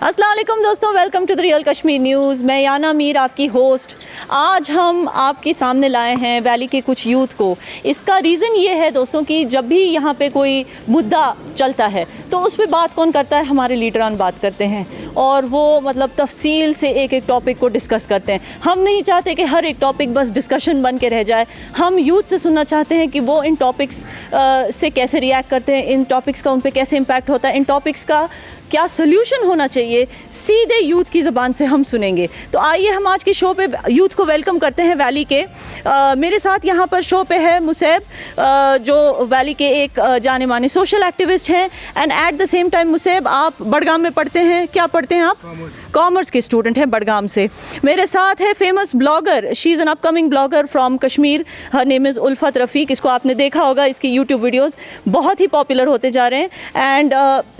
अस्सलाम वालेकुम दोस्तों, welcome to the real Kashmir news. मैं याना मीर आपकी होस्ट। आज हम आपके सामने लाए हैं वैली के कुछ यूथ को। इसका रीज़न ये है दोस्तों कि जब भी यहाँ पे कोई मुद्दा चलता है तो उस पर बात कौन करता है? हमारे लीडरान बात करते हैं और वो मतलब तफसील से एक एक टॉपिक को डिस्कस करते हैं। हम नहीं चाहते कि हर एक टॉपिक बस डिस्कशन बन के रह जाए। हम यूथ से सुनना चाहते हैं कि वो इन टॉपिक्स से कैसे रिएक्ट करते हैं, इन टॉपिक्स का उन पर कैसे इम्पैक्ट होता है, इन टॉपिक्स का क्या सोल्यूशन होना चाहिए, सीधे यूथ की ज़बान से हम सुनेंगे। तो आइए हम आज के शो पे यूथ को वेलकम करते हैं वैली के। मेरे साथ यहाँ पर शो पे है मुसैब, जो वैली के एक जाने माने सोशल एक्टिविस्ट हैं। And at the same time Musayyib, आप बड़गाम में पढ़ते हैं। क्या पढ़ते हैं आप? कॉमर्स के स्टूडेंट हैं बड़गाम से। मेरे साथ है famous blogger, she is an upcoming blogger from Kashmir, her name is उल्फत रफ़ीक। इसको आपने देखा होगा, इसकी यूट्यूब वीडियोज़ बहुत ही पॉपुलर होते जा रहे हैं। And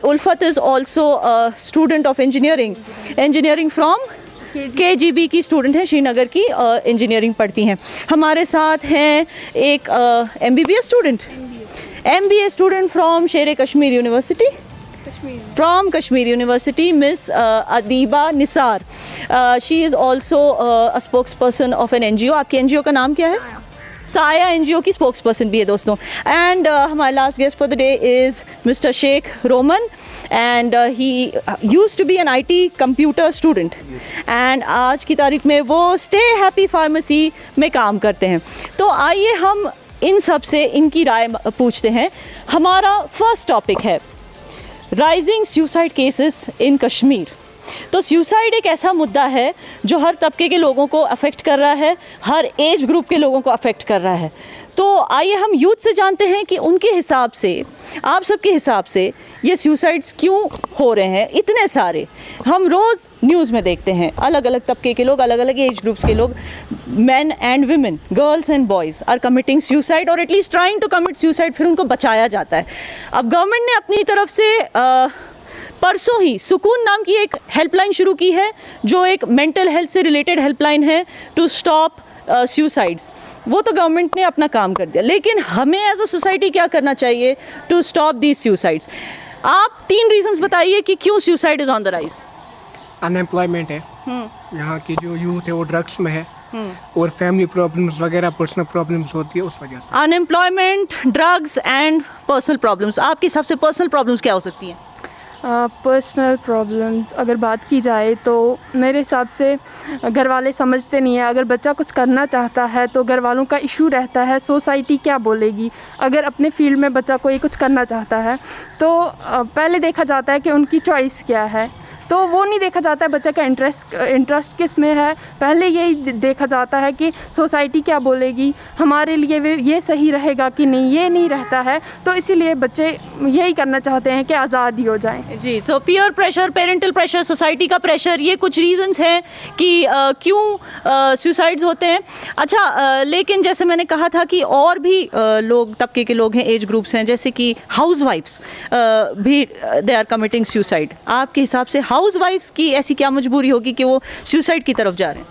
Ulfat is also student of engineering from KGB की स्टूडेंट है, श्रीनगर की इंजीनियरिंग पढ़ती हैं। हमारे साथ हैं एक MBBS student, MBA student from Sher Kashmir university, from Kashmir university, miss Adiba Nisar. She is also a spokesperson of an NGO। आपकी NGO का नाम क्या है? साया NGO की स्पोक्स पर्सन भी है दोस्तों। एंड हमारा last guest for the day is mister Sheikh Roman, and he used to be an IT computer student, and आज की तारीख में वो स्टे हैप्पी फार्मेसी में काम करते हैं। तो आइए हम इन सब से इनकी राय पूछते हैं। हमारा फर्स्ट टॉपिक है rising suicide cases in Kashmir. तो सुसाइड एक ऐसा मुद्दा है जो हर तबके के लोगों को अफेक्ट कर रहा है, हर एज ग्रुप के लोगों को अफेक्ट कर रहा है। तो आइए हम यूथ से जानते हैं कि उनके हिसाब से, आप सबके हिसाब से ये सुसाइड्स क्यों हो रहे हैं इतने सारे। हम रोज़ न्यूज़ में देखते हैं अलग अलग तबके के लोग, अलग अलग एज ग्रुप्स के लोग, man and women, girls and boys are committing suicide और at least trying to commit suicide, फिर उनको बचाया जाता है। अब गवर्नमेंट ने अपनी तरफ से परसों ही सुकून नाम की एक हेल्पलाइन शुरू की है, जो एक मेंटल हेल्थ से रिलेटेड हेल्पलाइन है टू स्टॉप सुसाइड्स। वो तो गवर्नमेंट ने अपना काम कर दिया, लेकिन हमें एज अ सोसाइटी क्या करना चाहिए टू स्टॉप दीज सुसाइड्स? आप 3 रीजंस बताइए कि क्यों suicide is on the rise. Unemployment है, यहाँ की जो यूथ है वो ड्रग्स में है, और फैमिली प्रॉब्लम्स वगैरह, पर्सनल प्रॉब्लम्स होती है उस वजह से। Unemployment, drugs and personal problems. आपकी सबसे पर्सनल प्रॉब्लम्स क्या हो सकती हैं? पर्सनल प्रॉब्लम्स अगर बात की जाए तो मेरे हिसाब से घर वाले समझते नहीं है। अगर बच्चा कुछ करना चाहता है तो घर वालों का इशू रहता है सोसाइटी क्या बोलेगी। अगर अपने फील्ड में बच्चा कोई कुछ करना चाहता है तो पहले देखा जाता है कि उनकी चॉइस क्या है, तो वो नहीं देखा जाता है बच्चे का इंटरेस्ट किस में है। पहले यही देखा जाता है कि सोसाइटी क्या बोलेगी, हमारे लिए ये सही रहेगा कि नहीं, ये नहीं रहता है। तो इसीलिए बच्चे यही करना चाहते हैं कि आज़ादी हो जाएं। जी, so peer pressure, parental pressure, society का प्रेशर, ये कुछ रीजंस हैं कि क्यों सुसाइड्स होते हैं। अच्छा, लेकिन जैसे मैंने कहा था कि और भी लोग, तबके के लोग हैं, एज ग्रुप्स हैं, जैसे कि हाउस वाइफ्स भी दे आर कमिटिंग सुसाइड। आपके हिसाब से हाउस वाइफ्स की ऐसी क्या मजबूरी होगी कि वो सुसाइड की तरफ जा रहे हैं?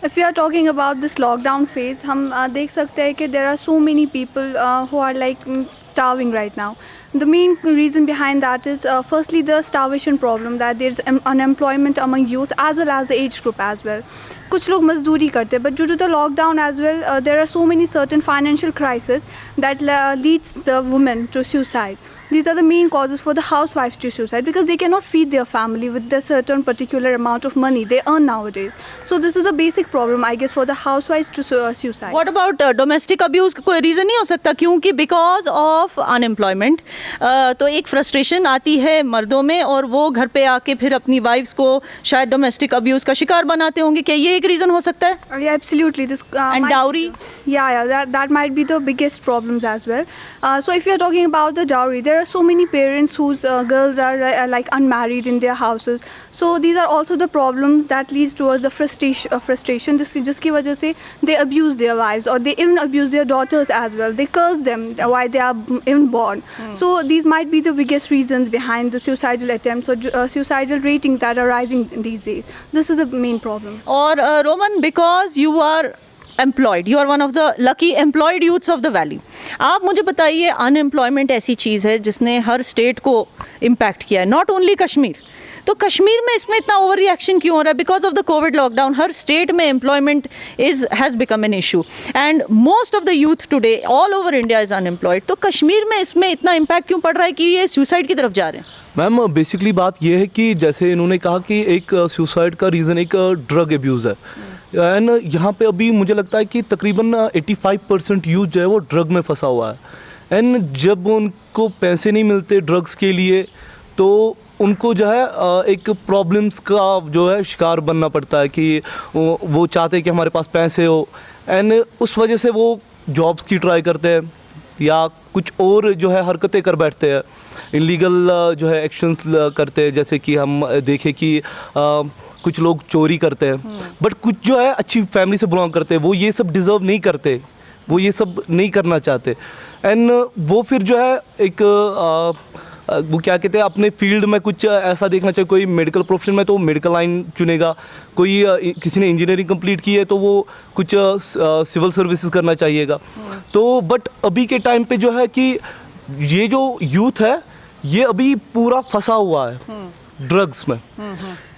If we are talking about this lockdown phase, हम देख सकते हैं कि there are so many people who are like starving right now. The main reason behind that is firstly the starvation problem, that there is unemployment among youth as well as the age group as well. कुछ लोग मजदूरी करते हैं, but due to the lockdown as well, there are so many certain financial crises that leads the women to suicide. These are the main causes for the housewives to suicide, because they cannot feed their family with the certain particular amount of money they earn nowadays. So this is a basic problem, I guess, for the housewives to suicide. What about domestic abuse? कोई reason नहीं हो सकता? क्योंकि because of unemployment तो एक frustration आती है मर्दों में और वो घर पे आके फिर अपनी वाइफ्स को शायद डोमेस्टिक अब्यूज़ का शिकार बनाते होंगे। क्या ये एक रीज़न हो सकता है? Yeah, absolutely. This And dowry? Yeah, that might be the biggest problems as well. So if you are talking about the dowry, there are so many parents whose girls are like unmarried in their houses. So these are also the problems that leads towards the frustration. जिसकी वजह से they abuse their wives, or they even abuse their daughters as well. They curse them while they are even born. So these might be the biggest reasons behind the suicidal attempts or suicidal ratings that are rising these days. This is the main problem. और Roman, because you are employed, you are one of the lucky employed youths of the valley. आप मुझे बताइए, unemployment ऐसी चीज़ है जिसने हर state को impact किया है, नॉट ओनली कश्मीर। तो कश्मीर में इसमें इतना ओवर रिएक्शन क्यों हो रहा है? Because of the covid lockdown हर स्टेट में employment has become an issue and most of the youth today all over India is unemployed. तो कश्मीर में इसमें इतना इम्पैक्ट क्यों पड़ रहा है कि ये सुसाइड की तरफ जा रहे हैं? मैम बेसिकली बात ये है कि जैसे इन्होंने कहा कि एक सुसाइड का रीज़न एक ड्रग एब्यूज़ है. एंड यहाँ पे अभी मुझे लगता है कि तकरीबन 85% यूथ जो है वो ड्रग में फंसा हुआ है. एंड जब उनको पैसे नहीं मिलते ड्रग्स के लिए तो उनको जो है एक प्रॉब्लम्स का जो है शिकार बनना पड़ता है कि वो चाहते हैं कि हमारे पास पैसे हो. एंड उस वजह से वो जॉब्स की ट्राई करते हैं या कुछ और जो है हरकतें कर बैठते हैं, इलीगल जो है एक्शंस करते हैं. जैसे कि हम देखें कि कुछ लोग चोरी करते हैं, बट कुछ जो है अच्छी फैमिली से बिलोंग करते हैं, वो ये सब डिज़र्व नहीं करते, वो ये सब नहीं करना चाहते. एंड वो फिर जो है एक वो क्या कहते हैं अपने फील्ड में कुछ ऐसा देखना चाहिए. कोई मेडिकल प्रोफेशन में तो मेडिकल लाइन चुनेगा, कोई किसी ने इंजीनियरिंग कंप्लीट की है तो वो कुछ सिविल सर्विसेज करना चाहिएगा. तो बट अभी के टाइम पे जो है कि ये जो यूथ है ये अभी पूरा फंसा हुआ है ड्रग्स में.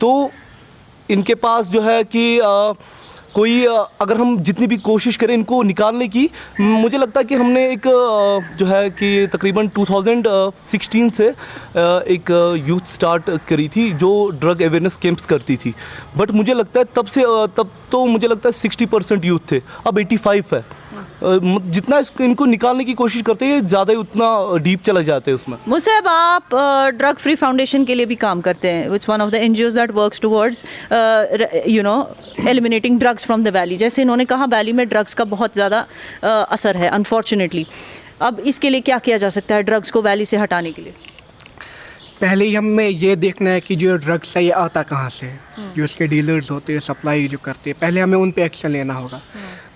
तो इनके पास जो है कि कोई अगर हम जितनी भी कोशिश करें इनको निकालने की, मुझे लगता है कि हमने एक जो है कि तकरीबन 2016 से एक यूथ स्टार्ट करी थी जो ड्रग अवेयरनेस कैंप्स करती थी. बट मुझे लगता है तब तो मुझे लगता है 60% यूथ थे, अब 85 है. जितना इनको निकालने की कोशिश करते हैं ज़्यादा ही उतना डीप चला जाते हैं उसमें. मुसेब, आप ड्रग फ्री फाउंडेशन के लिए भी काम करते हैं, which one of the NGOs that works towards eliminating drugs from the valley. जैसे इन्होंने कहा वैली में ड्रग्स का बहुत ज़्यादा असर है अनफॉर्चुनेटली. अब इसके लिए क्या किया जा सकता है ड्रग्स को वैली से हटाने के लिए? पहले ही हमें ये देखना है कि जो ड्रग्स है ये आता कहाँ से है. जो इसके डीलर्स होते हैं, सप्लाई जो करते हैं, पहले हमें उन पे एक्शन लेना होगा.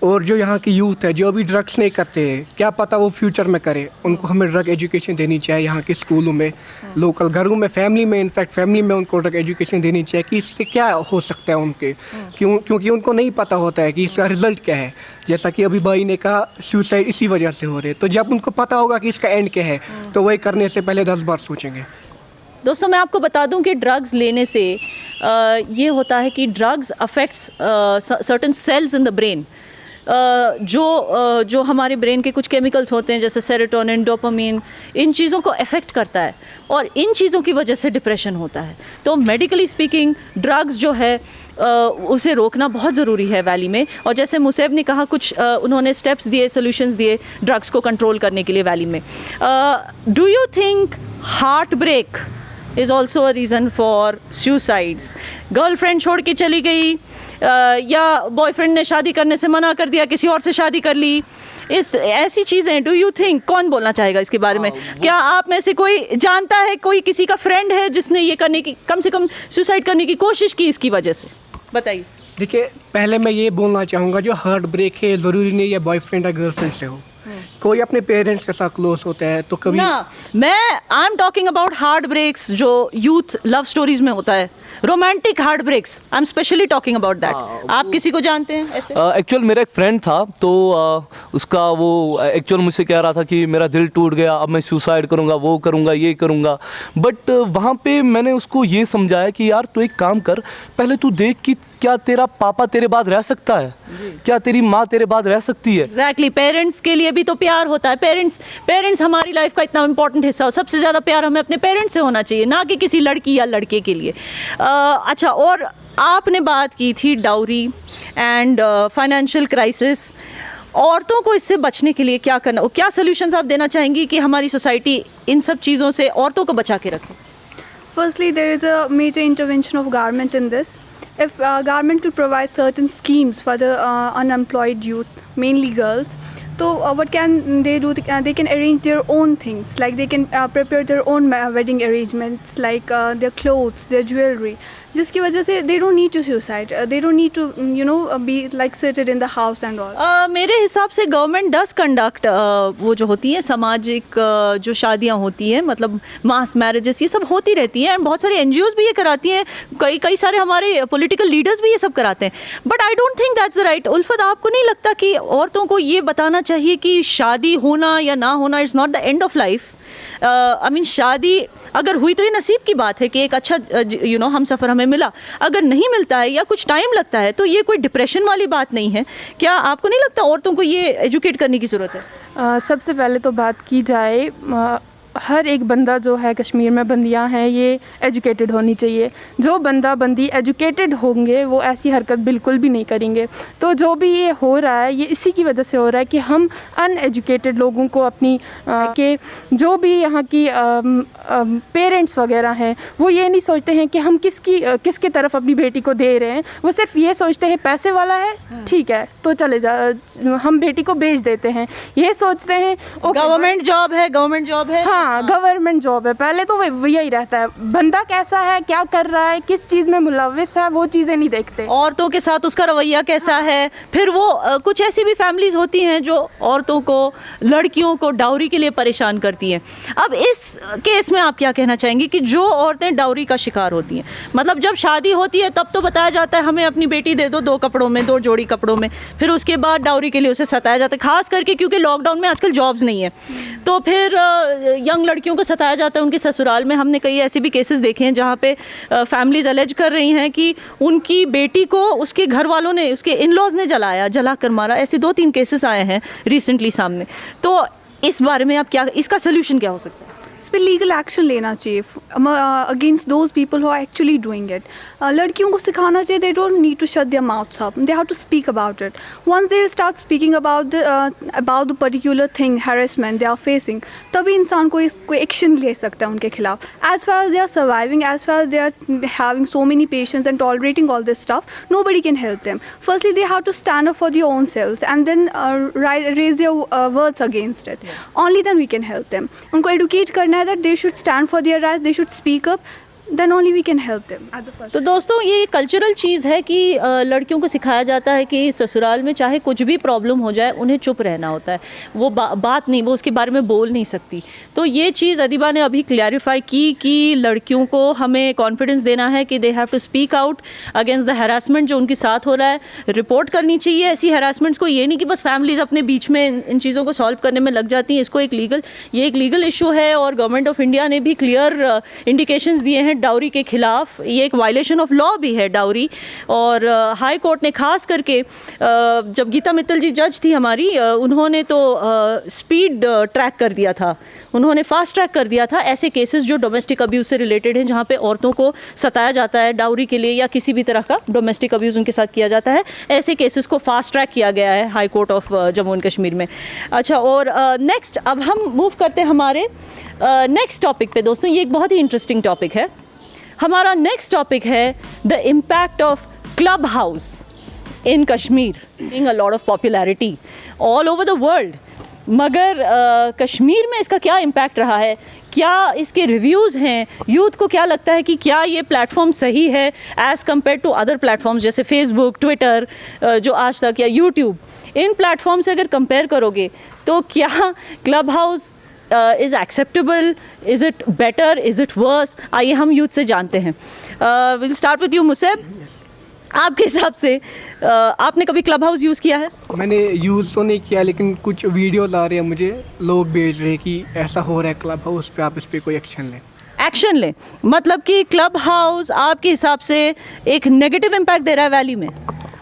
और जो यहाँ की यूथ है जो अभी ड्रग्स नहीं करते, क्या पता वो फ्यूचर में करे, उनको हमें ड्रग एजुकेशन देनी चाहिए यहाँ के स्कूलों में, लोकल घरों में, फैमिली में. इनफैक्ट फैमिली में उनको ड्रग एजुकेशन देनी चाहिए कि इससे क्या हो सकता है उनके, क्योंकि उनको नहीं पता होता है कि इसका रिजल्ट क्या है. जैसा कि अभी भाई ने कहा सुसाइड इसी वजह से हो रहे. तो जब उनको पता होगा कि इसका एंड क्या है तो वही करने से पहले 10 बार सोचेंगे. दोस्तों, मैं आपको बता दूं कि ड्रग्स लेने से ये होता है कि drugs affects certain cells in the brain. जो हमारे ब्रेन के कुछ केमिकल्स होते हैं जैसे सेरोटोनिन, डोपामिन, इन चीज़ों को अफेक्ट करता है और इन चीज़ों की वजह से डिप्रेशन होता है. तो मेडिकली स्पीकिंग ड्रग्स जो है उसे रोकना बहुत ज़रूरी है वैली में. और जैसे मुसेब ने कहा कुछ उन्होंने स्टेप्स दिए, सोल्यूशंस दिए ड्रग्स को कंट्रोल करने के लिए वैली में. Do you think heart break is also a reason for suicides? Girlfriend छोड़ के चली गई या बॉयफ्रेंड ने शादी करने से मना कर दिया, किसी और से शादी कर ली, इस ऐसी चीज़ें डू यू थिंक, कौन बोलना चाहेगा इसके बारे में? क्या आप में से कोई जानता है, कोई किसी का फ्रेंड है जिसने ये करने की, कम से कम सुसाइड करने की कोशिश की इसकी वजह से? बताइए. देखिए, पहले मैं ये बोलना चाहूँगा जो हार्ट ब्रेक है ज़रूरी नहीं है बॉयफ्रेंड या गर्लफ्रेंड से हो. कोई अपने पेरेंट्स के साथ क्लोज होता है तो कभी ना, I am talking about heart breaks जो यूथ लव स्टोरीज में होता है, romantic heart breaks. I am specially talking about that. आप किसी को जानते हैं ऐसे? एक्चुअल मेरा एक फ्रेंड था तो उसका वो एक्चुअल मुझसे कह रहा था कि मेरा दिल टूट गया, अब मैं सुसाइड करूँगा, वो करूँगा, ये करूँगा. बट वहाँ पे मैंने उसको ये समझाया कि यार तू एक काम कर, पहले तू देख कि क्या तेरा पापा तेरे बाद रह सकता है, क्या तेरी माँ तेरे बाद रह सकती है. एग्जैक्टली. पेरेंट्स के लिए भी तो प्यार होता है. पेरेंट्स हमारी लाइफ का इतना इंपॉर्टेंट हिस्सा हो. सबसे ज़्यादा प्यार हमें अपने पेरेंट्स से होना चाहिए, ना कि किसी लड़की या लड़के के लिए. अच्छा, और आपने बात की थी डाउरी एंड फाइनेंशियल क्राइसिस. औरतों को इससे बचने के लिए क्या करना, क्या सोल्यूशंस आप देना चाहेंगी कि हमारी सोसाइटी इन सब चीज़ों से औरतों को बचा के रखे? Firstly, there is a major intervention of government in this. If government could provide certain schemes for the unemployed youth, mainly girls, so what can they do? They can arrange their own things, like they can prepare their own wedding arrangements, like their clothes, their jewelry. जिसकी वजह से they don't need to suicide, they don't need to be like seated in the house and all. मेरे हिसाब से government does conduct वो जो होती है सामाजिक जो शादियाँ होती हैं, मतलब मास मैरिजेस, ये सब होती रहती हैं. एंड बहुत सारे NGOs भी ये कराती हैं, कई सारे हमारे पॉलिटिकल लीडर्स भी ये सब कराते हैं. But I don't think that's the right. उल्फत, आपको नहीं लगता कि औरतों को ये बताना चाहिए कि शादी होना या ना होना is not the end of life? I mean शादी अगर हुई तो ये नसीब की बात है कि एक अच्छा हम सफ़र हमें मिला। अगर नहीं मिलता है या कुछ टाइम लगता है तो ये कोई डिप्रेशन वाली बात नहीं है। क्या आपको नहीं लगता औरतों को ये एजुकेट करने की ज़रूरत है? सबसे पहले तो बात की जाए, हर एक बंदा जो है कश्मीर में बंदियां हैं ये एजुकेटेड होनी चाहिए। जो बंदा बंदी एजुकेटेड होंगे वो ऐसी हरकत बिल्कुल भी नहीं करेंगे। तो जो भी ये हो रहा है ये इसी की वजह से हो रहा है कि हम अनएजुकेटेड लोगों को अपनी के जो भी यहाँ की पेरेंट्स वगैरह हैं वो ये नहीं सोचते हैं कि हम किसकी तरफ अपनी बेटी को दे रहे हैं। वो सिर्फ ये सोचते हैं पैसे वाला है ठीक है तो चले जा, हम बेटी को भेज देते हैं। ये सोचते हैं गवर्नमेंट जॉब है हाँ गवर्नमेंट जॉब है। पहले तो यही रहता है बंदा कैसा है, क्या कर रहा है, किस चीज़ में मुलविस है, वो चीज़ें नहीं देखते। औरतों के साथ उसका रवैया कैसा है। फिर वो कुछ ऐसी भी फैमिलीज होती हैं जो औरतों को, लड़कियों को डाउरी के लिए परेशान करती हैं। अब इस केस में आप क्या कहना चाहेंगी कि जो औरतें डाउरी का शिकार होती हैं, मतलब जब शादी होती है तब तो बताया जाता है हमें अपनी बेटी दे दो 2 कपड़ों में, 2 जोड़ी कपड़ों में, फिर उसके बाद डाउरी के लिए उसे सताया जाता है। खास करके क्योंकि लॉकडाउन में आजकल जॉब्स नहीं है तो फिर यंग लड़कियों को सताया जाता है उनके ससुराल में। हमने कई ऐसे भी केसेस देखे हैं जहाँ पे फैमिलीज अलेज कर रही हैं कि उनकी बेटी को उसके घर वालों ने, उसके इन लॉज ने जला कर मारा। ऐसे 2-3 केसेस आए हैं रिसेंटली सामने। तो इस बारे में आप क्या, इसका सोल्यूशन क्या हो सकता है? इस पर लीगल एक्शन लेना चाहिए against those people who are actually doing it. लड़कियों को सिखाना चाहिए they don't need to shut their mouths up, they have to speak about it. Once they start speaking about the particular thing, harassment they are facing, तभी इंसान को कोई action ले सकता है उनके खिलाफ। As far as they are surviving, as far they are having so many patience and tolerating all this stuff, nobody can help them. Firstly, they have to stand up for their own selves and then raise their words against it. Only then we can help them. उनको educate करना है that they should stand for their rights, they should speak up. Then only we can help them at the first. तो दोस्तों ये cultural चीज़ है कि लड़कियों को सिखाया जाता है कि ससुराल में चाहे कुछ भी प्रॉब्लम हो जाए उन्हें चुप रहना होता है। वो बात नहीं, वो उसके बारे में बोल नहीं सकती। तो ये चीज़ अदिबा ने अभी क्लैरिफाई की कि लड़कियों को हमें कॉन्फिडेंस देना है कि they have to speak out against the harassment जो उनके साथ हो रहा है। रिपोर्ट करनी चाहिए ऐसी हैरासमेंट्स को। ये नहीं कि बस फैमिलीज़ अपने बीच में इन चीज़ों को सॉल्व करने में लग जाती हैं। इसको ये एक लीगल इशू है और गवर्नमेंट ऑफ इंडिया ने भी क्लियर इंडिकेशंस दिए हैं डाउरी के खिलाफ। ये एक वायलेशन ऑफ लॉ भी है डाउरी। और हाई कोर्ट ने खास करके जब गीता मित्तल जी जज थी हमारी, उन्होंने तो स्पीड ट्रैक कर दिया था, उन्होंने फास्ट ट्रैक कर दिया था ऐसे केसेस जो डोमेस्टिक अब्यूज़ से रिलेटेड हैं, जहाँ पे औरतों को सताया जाता है डाउरी के लिए या किसी भी तरह का डोमेस्टिक अब्यूज़ उनके साथ किया जाता है। ऐसे केसेस को फास्ट ट्रैक किया गया है high court of Jammu and Kashmir में। अच्छा, और नेक्स्ट अब हम मूव करते हैं हमारे नेक्स्ट टॉपिक पे। दोस्तों ये एक बहुत ही इंटरेस्टिंग टॉपिक है। हमारा नेक्स्ट टॉपिक है the impact of club house in Kashmir in a lot of popularity all over the world. मगर कश्मीर में इसका क्या इम्पैक्ट रहा है, क्या इसके रिव्यूज़ हैं, यूथ को क्या लगता है कि क्या ये प्लेटफॉर्म सही है as compare to other platforms जैसे फेसबुक, ट्विटर, जो आज तक, या यूट्यूब। इन प्लेटफॉर्म से अगर कंपेयर करोगे तो क्या Clubhouse is acceptable, is it better, is it worse? आइए हम यूथ से जानते हैं। Will start with you Museb. आपके हिसाब से आपने कभी क्लब हाउस यूज़ किया है? मैंने यूज़ तो नहीं किया, लेकिन कुछ वीडियो ला रहे हैं मुझे, लोग भेज रहे हैं कि ऐसा हो रहा है क्लब हाउस पे, आप इस पर कोई एक्शन लें। एक्शन लें मतलब कि क्लब हाउस आपके हिसाब से एक नेगेटिव इम्पैक्ट दे रहा है वैली में?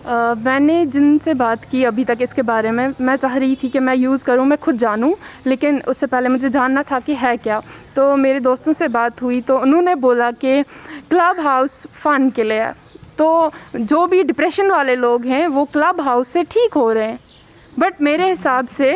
मैंने जिनसे बात की अभी तक इसके बारे में, मैं चाह रही थी कि मैं यूज़ करूं, मैं खुद जानूं, लेकिन उससे पहले मुझे जानना था कि है क्या। तो मेरे दोस्तों से बात हुई तो उन्होंने बोला कि क्लब हाउस फ़न के लिए है। तो जो भी डिप्रेशन वाले लोग हैं वो क्लब हाउस से ठीक हो रहे हैं। बट मेरे हिसाब से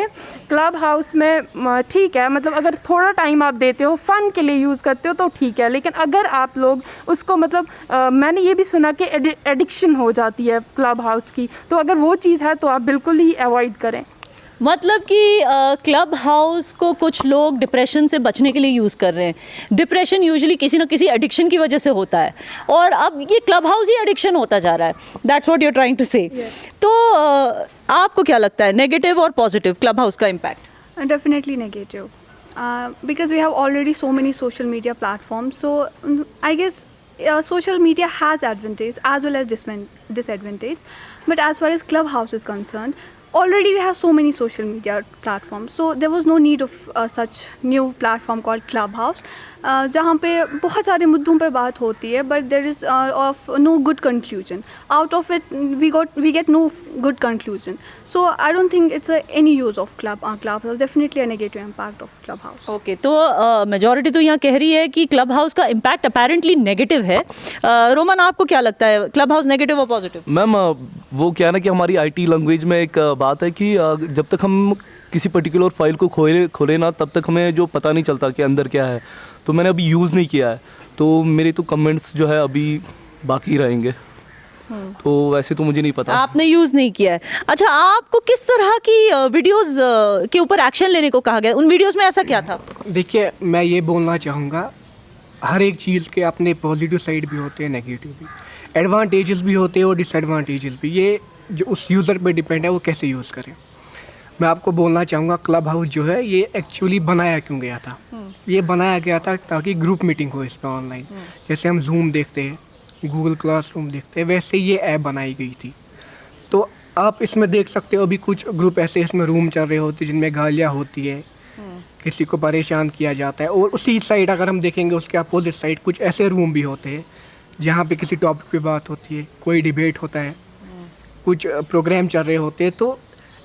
क्लब हाउस में ठीक है, मतलब अगर थोड़ा टाइम आप देते हो, फ़न के लिए यूज़ करते हो तो ठीक है। लेकिन अगर आप लोग उसको मतलब मैंने ये भी सुना कि एडिक्शन हो जाती है क्लब हाउस की, तो अगर वो चीज़ है तो आप बिल्कुल ही अवॉइड करें। मतलब कि क्लब हाउस को कुछ लोग डिप्रेशन से बचने के लिए यूज़ कर रहे हैं। डिप्रेशन यूजुअली किसी न किसी एडिक्शन की वजह से होता है और अब ये क्लब हाउस ही एडिक्शन होता जा रहा है। That's what you are trying to say. तो आपको क्या लगता है, नेगेटिव और पॉजिटिव क्लब हाउस का impact? Definitely negative, because we have already so many social media platforms. So I guess social media has advantage as well as disadvantage. But as far as Clubhouse is concerned, already we have so many social media platforms, so there was no need of such new platform called Clubhouse, जहाँ पे बहुत सारे मुद्दों पे बात होती है, but there is of no good conclusion. Out of it we get no good conclusion. So I don't think it's any use of Clubhouse. Definitely a negative impact of Clubhouse. Okay तो majority तो यहाँ कह रही है कि Clubhouse का impact apparently negative है। Roman, आपको क्या लगता है, क्लब हाउस नेगेटिव और पॉजिटिव? मैम वो क्या है ना कि हमारी आईटी लैंग्वेज में एक बात है कि जब तक हम किसी पर्टिकुलर फाइल को खोले ना, तब तक हमें जो पता नहीं चलता कि अंदर क्या है। तो मैंने अभी यूज़ नहीं किया है, तो मेरे तो कमेंट्स जो है अभी बाकी रहेंगे। तो वैसे तो मुझे नहीं पता। आपने यूज़ नहीं किया है। अच्छा, आपको किस तरह की वीडियोस के ऊपर एक्शन लेने को कहा गया? उन वीडियोस में ऐसा क्या था? देखिए, मैं ये बोलना चाहूँगा, हर एक चीज़ के अपने पॉजिटिव साइड भी होते हैं, नेगेटिव भी, एडवांटेजेस भी होते हैं और डिसएडवांटेजेस भी। ये जो उस यूज़र पे डिपेंड है वो कैसे यूज़ करें। मैं आपको बोलना चाहूँगा, क्लब हाउस जो है ये एक्चुअली बनाया क्यों गया था? ये बनाया गया था ताकि ग्रुप मीटिंग हो इस पर ऑनलाइन। जैसे हम जूम देखते हैं, गूगल क्लासरूम देखते हैं, वैसे ये ऐप बनाई गई थी। तो आप इसमें देख सकते हो, अभी कुछ ग्रुप ऐसे इसमें रूम चल रहे होते हैं जिनमें गालियाँ होती है, किसी को परेशान किया जाता है। और उसी साइड अगर हम देखेंगे, उसके अपोजिट साइड कुछ ऐसे रूम भी होते हैं जहाँ पे किसी टॉपिक पे बात होती है, कोई डिबेट होता है, कुछ प्रोग्राम चल रहे होते हैं। तो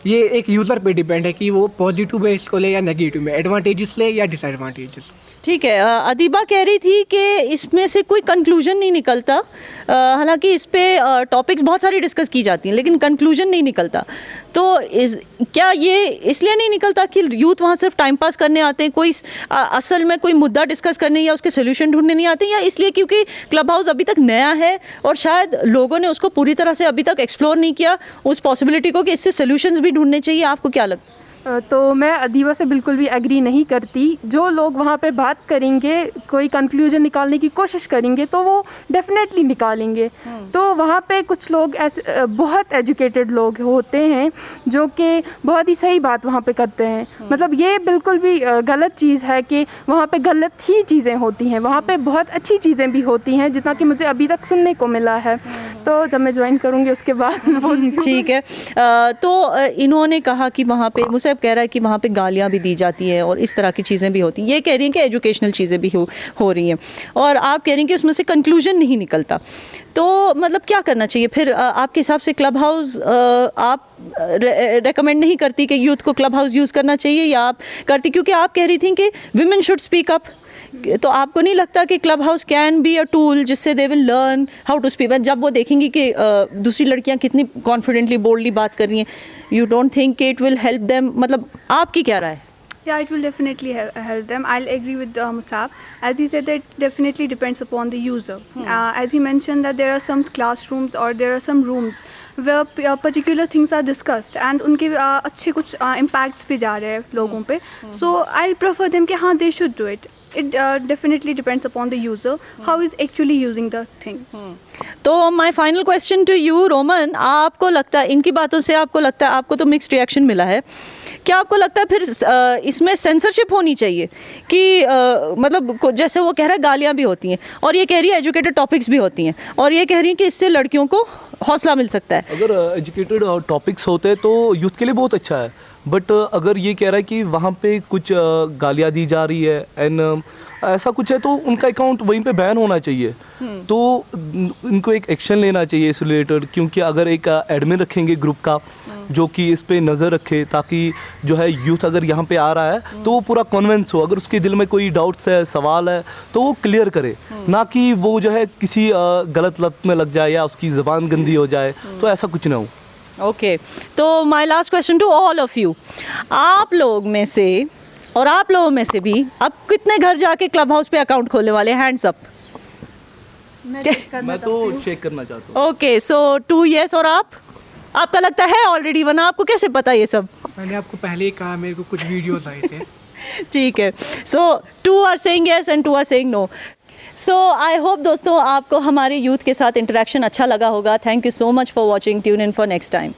ये एक यूज़र पे डिपेंड है कि वो पॉजिटिव में इसको ले या नेगेटिव में, एडवांटेजेस ले या डिसएडवांटेजेस। ठीक है, अदीबा कह रही थी कि इसमें से कोई कंक्लूजन नहीं निकलता। हालांकि इस पे टॉपिक्स बहुत सारी डिस्कस की जाती हैं, लेकिन कंक्लूजन नहीं निकलता। तो क्या ये इसलिए नहीं निकलता कि यूथ वहाँ सिर्फ टाइम पास करने आते हैं, कोई असल में कोई मुद्दा डिस्कस करने या उसके सोल्यूशन ढूंढने नहीं आते, या इसलिए क्योंकि क्लब हाउस अभी तक नया है और शायद लोगों ने उसको पूरी तरह से अभी तक एक्सप्लोर नहीं किया, उस पॉसिबिलिटी को कि इससे सोल्यूशंस भी ढूंढने चाहिए? आपको क्या लगता है? तो मैं अदीबा से बिल्कुल भी एग्री नहीं करती। जो लोग वहाँ पे बात करेंगे, कोई कंक्लूजन निकालने की कोशिश करेंगे, तो वो डेफिनेटली निकालेंगे। तो वहाँ पे कुछ लोग ऐसे बहुत एजुकेटेड लोग होते हैं जो कि बहुत ही सही बात वहाँ पे करते हैं। मतलब ये बिल्कुल भी गलत चीज़ है कि वहाँ पे गलत ही चीज़ें होती हैं। वहाँ पे बहुत अच्छी चीज़ें भी होती हैं, जितना कि मुझे अभी तक सुनने को मिला है। तो जब मैं ज्वाइन करूँगी उसके बाद ठीक है। तो इन्होंने कहा कि वहाँ पे, मुझसे कह रहा है कि वहाँ पे गालियाँ भी दी जाती हैं और इस तरह की चीज़ें भी होती हैं। ये कह रही हैं कि एजुकेशनल चीज़ें भी हो रही हैं, और आप कह रही हैं कि उसमें से कंक्लूजन नहीं निकलता। तो मतलब क्या करना चाहिए फिर आपके हिसाब से? क्लब हाउस आप रेकमेंड नहीं करती कि यूथ को क्लब हाउस यूज़ करना चाहिए, या आप करती? क्योंकि आप कह रही थी कि विमेन शुड स्पीक अप, तो आपको नहीं लगता कि Clubhouse can be a tool जिससे they will learn how to speak? जब वो देखेंगी कि दूसरी लड़कियां कितनी कॉन्फिडेंटली, बोल्डली बात कर रही हैं, यू डोंट थिंक कि इट विल हेल्प देम? मतलब आपकी क्या राय है? Yeah, it will definitely help them. I'll agree with Musab. As he said, that definitely depends upon the user. As he mentioned that there are some classrooms or there are some rooms where particular things are discussed and उनके अच्छे कुछ impacts भी जा रहे हैं लोगों पे. So I'll prefer them कि हाँ, they should do it. It definitely depends upon the user how is actually using the thing. तो my final question to you, Roman, आपको लगता है, इनकी बातों से आपको लगता है, आपको तो मिक्स्ड रिएक्शन मिला है, क्या आपको लगता है फिर इसमें सेंसरशिप होनी चाहिए कि मतलब जैसे वो कह रहा है गालियाँ भी होती हैं, और ये कह रही है एजुकेटेड टॉपिक्स भी होती हैं, और ये कह रही है कि इससे लड़कियों को हौसला मिल सकता है? अगर एजुकेटेड टॉपिक्स होते हैं तो यूथ के लिए बहुत अच्छा है, बट अगर ये कह रहा है कि वहाँ पे कुछ गालियाँ दी जा रही है एंड ऐसा कुछ है, तो उनका अकाउंट वहीं पे बैन होना चाहिए। तो इनको एक एक्शन लेना चाहिए इस रिलेटेड, क्योंकि अगर एक एडमिन रखेंगे ग्रुप का जो कि इस पे नज़र रखे, ताकि जो है यूथ अगर यहाँ पे आ रहा है तो वो पूरा कन्विंस हो, अगर उसके दिल में कोई डाउट्स है, सवाल है, तो वो क्लियर करे, ना कि वो जो है किसी गलत लत में लग जाए या उसकी ज़बान गंदी हो जाए। तो ऐसा कुछ ना हो। ओके, तो my last question to all of you, आप लोग में से और आप लोगों में से भी अब कितने घर जाके क्लब हाउस पे अकाउंट खोलने वाले? Hands up. मैं तो चेक करना चाहता हूँ। ओके, सो 2 येस। और आपका लगता है ऑलरेडी बना? आपको कैसे पता ये सब? मैंने आपको पहले ही कहा, मेरे को कुछ वीडियोस आए थे। ठीक है, so 2 are saying yes and 2 are saying no. So I hope दोस्तों आपको हमारे यूथ के साथ इंटरेक्शन अच्छा लगा होगा। Thank you so much for watching. Tune in for next time.